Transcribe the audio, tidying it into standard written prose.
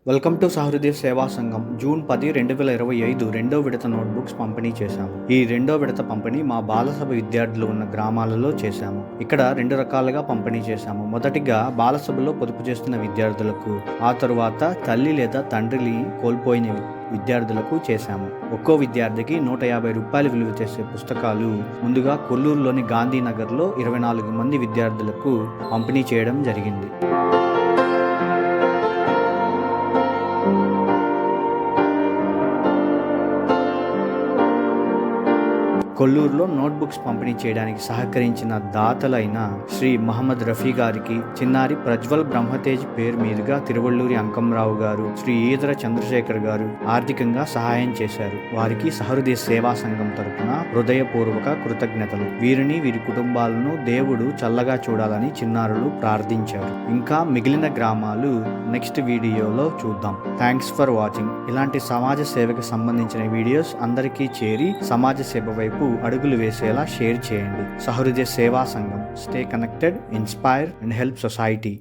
Welcome to సహృదయ సేవా సంఘం. June 10, 2025 రెండో విడత నోట్బుక్స్ పంపిణీ చేశాము. ఈ రెండో విడత పంపిణీ మా బాలసభ విద్యార్థులు ఉన్న గ్రామాలలో చేశాము. ఇక్కడ 2 రకాలుగా పంపిణీ చేశాము. మొదటిగా బాలసభలో పొదుపు చేస్తున్న విద్యార్థులకు, ఆ తరువాత తల్లి లేదా తండ్రిని కోల్పోయిన విద్యార్థులకు చేశాము. ఒక్కో విద్యార్థికి 150 రూపాయలు విలువ చేసే పుస్తకాలు ముందుగా కొల్లూరులోని గాంధీనగర్లో 24 మంది విద్యార్థులకు పంపిణీ చేయడం జరిగింది. కొల్లూరులో నోట్బుక్స్ పంపిణీ చేయడానికి సహకరించిన దాతలైన శ్రీ మహమ్మద్ రఫీ గారికి, చిన్నారి ప్రజ్వల్ బ్రహ్మతేజ్ పేరు మీదుగా తిరువళ్ళూరి అంకంరావు గారు, శ్రీ ఈదర చంద్రశేఖర్ గారు ఆర్థికంగా సహాయం చేశారు. వారికి సహృదయ సేవా సంఘం తరపున హృదయపూర్వక కృతజ్ఞతలు. వీరిని, వీరి కుటుంబాలను దేవుడు చల్లగా చూడాలని చిన్నారులు ప్రార్థించారు. ఇంకా మిగిలిన గ్రామాలు నెక్స్ట్ వీడియోలో చూద్దాం. Thanks for watching. ఇలాంటి సమాజ సేవకు సంబంధించిన వీడియోస్ అందరికీ చేరి సమాజ సేవ వైపు అడుగులు వేసేలా షేర్ చేయండి. సహృదయ సేవా సంఘం. Stay connected, inspire and help society.